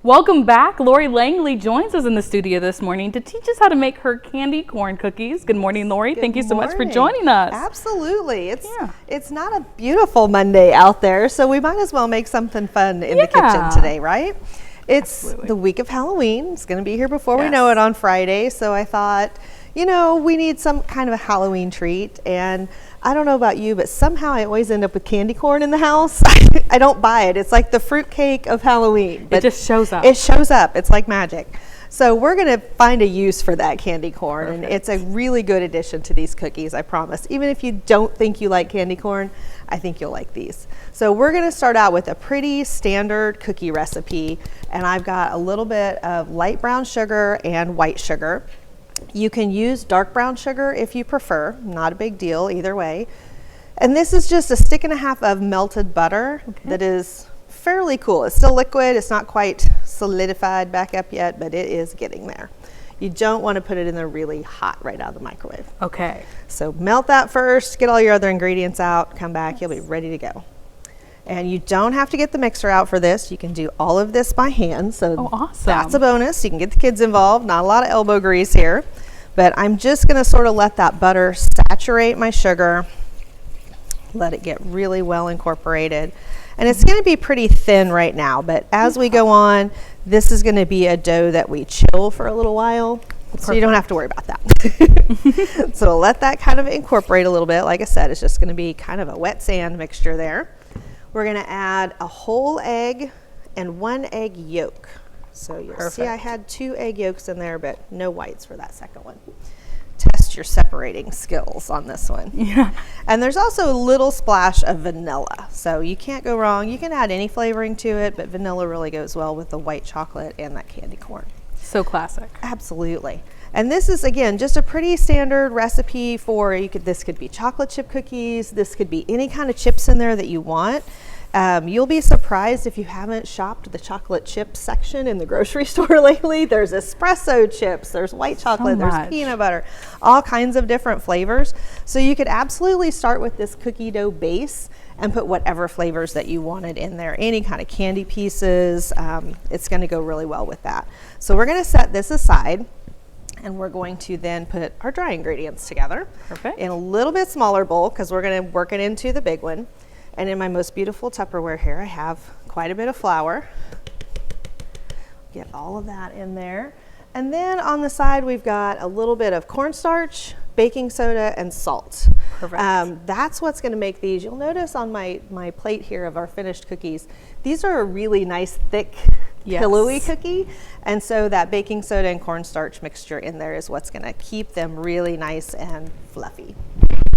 Welcome back. Lori Langley joins us in the studio this morning to teach us how to make her candy corn cookies. Good morning, Lori. Thank you so much for joining us. Absolutely. It's not a beautiful Monday out there, so we might as well make something fun in the kitchen today, right? It's the week of Halloween. It's going to be here before we know it on Friday, so I thought, you know, we need some kind of a Halloween treat, and I don't know about you, but somehow I always end up with candy corn in the house. I don't buy it. It's like the fruitcake of Halloween. But it just shows up. It shows up. It's like magic. So we're going to find a use for that candy corn, and it's a really good addition to these cookies, I promise. Even if you don't think you like candy corn, I think you'll like these. So we're going to start out with a pretty standard cookie recipe, and I've got a little bit of light brown sugar and white sugar. You can use dark brown sugar if you prefer, not a big deal either way. And this is just a stick and a half of melted butter that is fairly cool. It's still liquid, it's not quite solidified back up yet, but it is getting there. You don't want to put it in there really hot right out of the microwave. Okay. So melt that first, get all your other ingredients out, come back, you'll be ready to go. And you don't have to get the mixer out for this. You can do all of this by hand. So awesome. That's a bonus. You can get the kids involved. Not a lot of elbow grease here. But I'm just going to sort of let that butter saturate my sugar. Let it get really well incorporated. And it's going to be pretty thin right now. But as we go on, this is going to be a dough that we chill for a little while. So you don't have to worry about that. So let that kind of incorporate a little bit. Like I said, it's just going to be kind of a wet sand mixture there. We're going to add a whole egg and 1 egg yolk. So you'll see I had 2 egg yolks in there, but no whites for that second one. Test your separating skills on this one. Yeah. And there's also a little splash of vanilla. So you can't go wrong. You can add any flavoring to it, but vanilla really goes well with the white chocolate and that candy corn. So classic. Absolutely. And this is, again, just a pretty standard recipe for, this could be chocolate chip cookies, this could be any kind of chips in there that you want. You'll be surprised if you haven't shopped the chocolate chip section in the grocery store lately. There's espresso chips, there's white chocolate, there's peanut butter, all kinds of different flavors. So you could absolutely start with this cookie dough base and put whatever flavors that you wanted in there, any kind of candy pieces. It's going to go really well with that. So we're going to set this aside. And we're going to then put our dry ingredients together in a little bit smaller bowl because we're going to work it into the big one. And in my most beautiful Tupperware here, I have quite a bit of flour. Get all of that in there. And then on the side, we've got a little bit of cornstarch, baking soda, and salt. Perfect. That's what's going to make these. You'll notice on my plate here of our finished cookies, these are a really nice, thick, pillowy cookie. And so that baking soda and cornstarch mixture in there is what's going to keep them really nice and fluffy.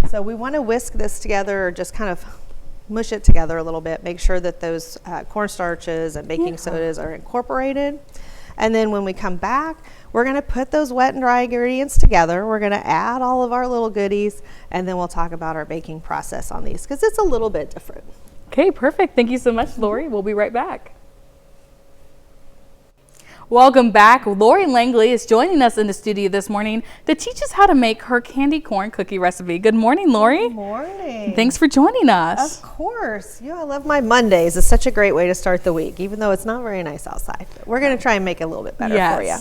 So we want to whisk this together, or just kind of mush it together a little bit. Make sure that those cornstarches and baking sodas are incorporated. And then when we come back, we're going to put those wet and dry ingredients together. We're going to add all of our little goodies, and then we'll talk about our baking process on these because it's a little bit different. Okay, perfect. Thank you so much, Lori. We'll be right back. Welcome back. Lori Langley is joining us in the studio this morning to teach us how to make her candy corn cookie recipe. Good morning, Lori. Good morning. Thanks for joining us. Of course. I love my Mondays. It's such a great way to start the week, even though it's not very nice outside. But we're going to try and make it a little bit better for you.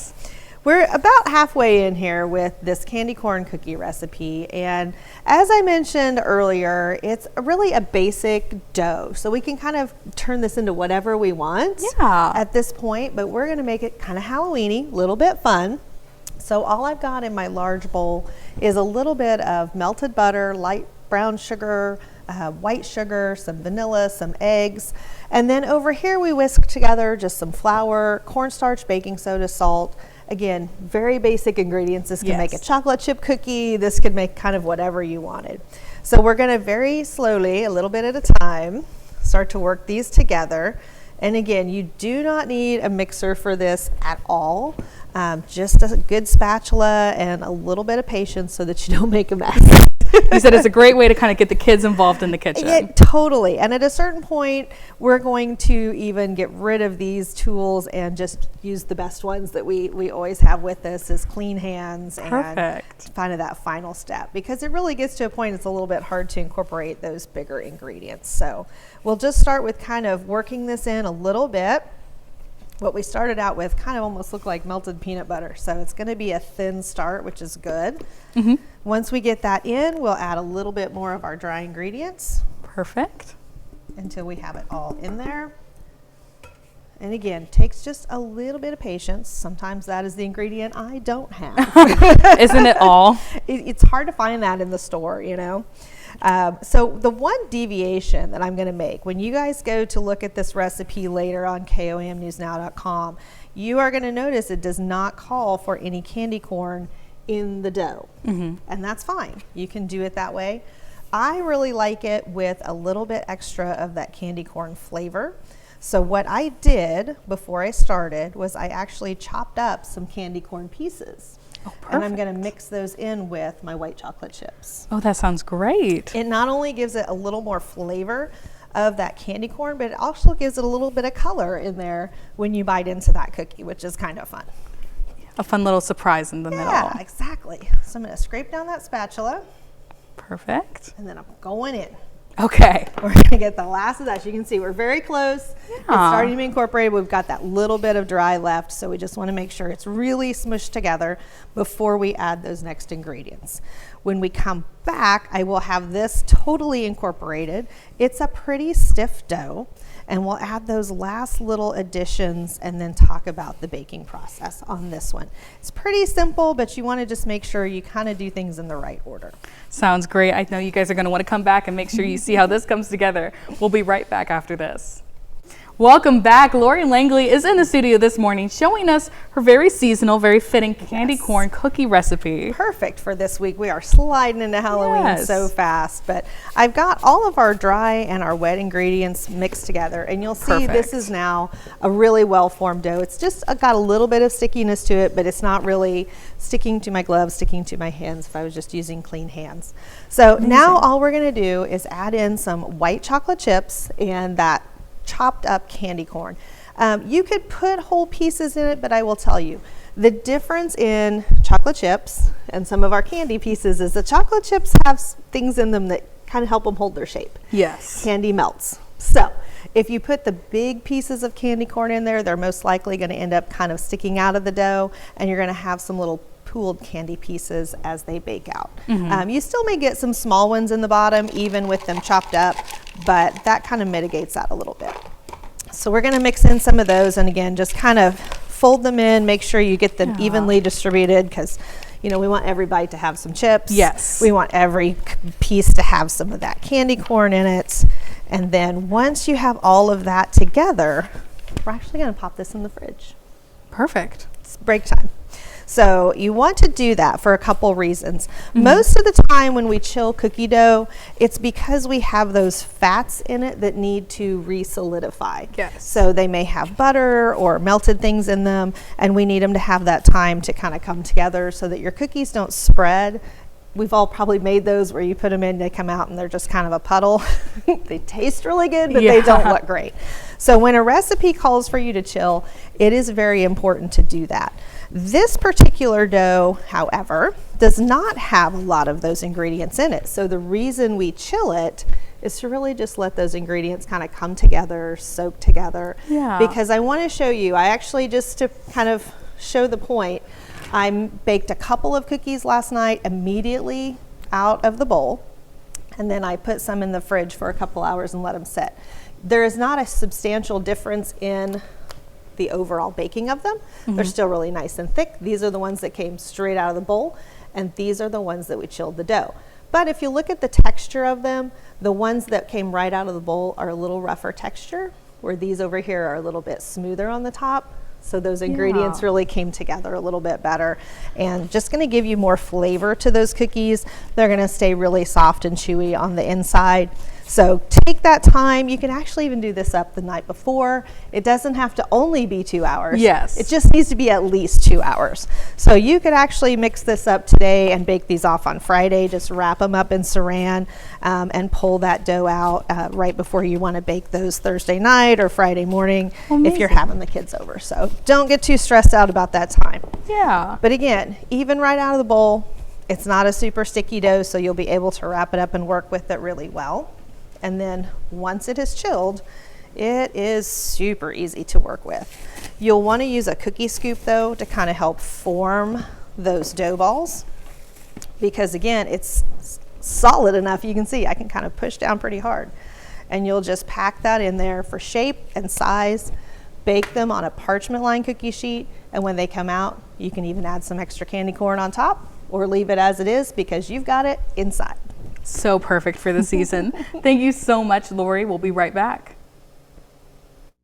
We're about halfway in here with this candy corn cookie recipe, and as I mentioned earlier, it's really a basic dough, so we can kind of turn this into whatever we want at this point, but we're going to make it kind of Halloween-y, a little bit fun. So all I've got in my large bowl is a little bit of melted butter, light brown sugar, white sugar, some vanilla, some eggs, and then over here we whisk together just some flour, cornstarch, baking soda, salt. Again, very basic ingredients. This can make a chocolate chip cookie. This could make kind of whatever you wanted. So we're going to very slowly, a little bit at a time, start to work these together. And again, you do not need a mixer for this at all. Just a good spatula and a little bit of patience so that you don't make a mess. You said it's a great way to kind of get the kids involved in the kitchen. Yeah, totally. And at a certain point, we're going to even get rid of these tools and just use the best ones that we always have with us, is clean hands. And kind of that final step, because it really gets to a point it's a little bit hard to incorporate those bigger ingredients. So we'll just start with kind of working this in a little bit. What we started out with kind of almost looked like melted peanut butter. So it's going to be a thin start, which is good. Once we get that in, we'll add a little bit more of our dry ingredients. Perfect. Until we have it all in there. And again, takes just a little bit of patience. Sometimes that is the ingredient I don't have. Isn't it all? It's hard to find that in the store, you know. So the one deviation that I'm going to make, when you guys go to look at this recipe later on KOAMnewsnow.com, you are going to notice it does not call for any candy corn in the dough. And that's fine. You can do it that way. I really like it with a little bit extra of that candy corn flavor. So what I did before I started was I actually chopped up some candy corn pieces. Oh, perfect. And I'm going to mix those in with my white chocolate chips. Oh, that sounds great. It not only gives it a little more flavor of that candy corn, but it also gives it a little bit of color in there when you bite into that cookie, which is kind of fun. A fun little surprise in the middle. Yeah, exactly. So I'm going to scrape down that spatula. Perfect. And then I'm going in. Okay. We're going to get the last of that. As you can see, we're very close. Yeah. It's starting to be incorporated. We've got that little bit of dry left, so we just want to make sure it's really smushed together before we add those next ingredients. When we come back, I will have this totally incorporated. It's a pretty stiff dough, and we'll add those last little additions and then talk about the baking process on this one. It's pretty simple, but you want to just make sure you kind of do things in the right order. Sounds great. I know you guys are going to want to come back and make sure you see how this comes together. We'll be right back after this. Welcome back. Lori Langley is in the studio this morning showing us her very seasonal, very fitting candy corn cookie recipe. Perfect for this week. We are sliding into Halloween so fast, but I've got all of our dry and our wet ingredients mixed together, and you'll see this is now a really well-formed dough. It's just got a little bit of stickiness to it, but it's not really sticking to my gloves, sticking to my hands if I was just using clean hands. So now all we're going to do is add in some white chocolate chips and that chopped up candy corn. You could put whole pieces in it, but I will tell you, the difference in chocolate chips and some of our candy pieces is the chocolate chips have things in them that kind of help them hold their shape. Yes. Candy melts. So if you put the big pieces of candy corn in there, they're most likely going to end up kind of sticking out of the dough, and you're going to have some little pooled candy pieces as they bake out. You still may get some small ones in the bottom, even with them chopped up, but that kind of mitigates that a little bit. So we're going to mix in some of those, and again, just kind of fold them in, make sure you get them evenly distributed, because you know we want every bite to have some chips. Yes. We want every piece to have some of that candy corn in it. And then once you have all of that together, we're actually going to pop this in the fridge. Perfect. It's break time. So you want to do that for a couple reasons. Most of the time when we chill cookie dough, it's because we have those fats in it that need to re-solidify. Yes. So they may have butter or melted things in them, and we need them to have that time to kind of come together so that your cookies don't spread. We've all probably made those where you put them in, they come out and they're just kind of a puddle. They taste really good, but they don't look great. So when a recipe calls for you to chill, it is very important to do that. This particular dough, however, does not have a lot of those ingredients in it. So the reason we chill it is to really just let those ingredients kind of come together, soak together. Yeah. Because I want to show you, I actually, just to kind of show the point, I baked a couple of cookies last night immediately out of the bowl, and then I put some in the fridge for a couple hours and let them sit. There is not a substantial difference in the overall baking of them. They're still really nice and thick. These are the ones that came straight out of the bowl, and these are the ones that we chilled the dough. But if you look at the texture of them, the ones that came right out of the bowl are a little rougher texture, where these over here are a little bit smoother on the top. So those ingredients really came together a little bit better, and just going to give you more flavor to those cookies. They're going to stay really soft and chewy on the inside. So take that time. You can actually even do this up the night before. It doesn't have to only be 2 hours. Yes. It just needs to be at least 2 hours. So you could actually mix this up today and bake these off on Friday. Just wrap them up in saran and pull that dough out right before you want to bake those Thursday night or Friday morning if you're having the kids over. So don't get too stressed out about that time. Yeah. But again, even right out of the bowl, it's not a super sticky dough, so you'll be able to wrap it up and work with it really well. And then once it is chilled, it is super easy to work with. You'll want to use a cookie scoop though to kind of help form those dough balls, because again, it's solid enough. You can see I can kind of push down pretty hard, and you'll just pack that in there for shape and size. Bake them on a parchment lined cookie sheet, and when they come out, you can even add some extra candy corn on top or leave it as it is because you've got it inside. So perfect for the season. Thank you so much, Lori. We'll be right back.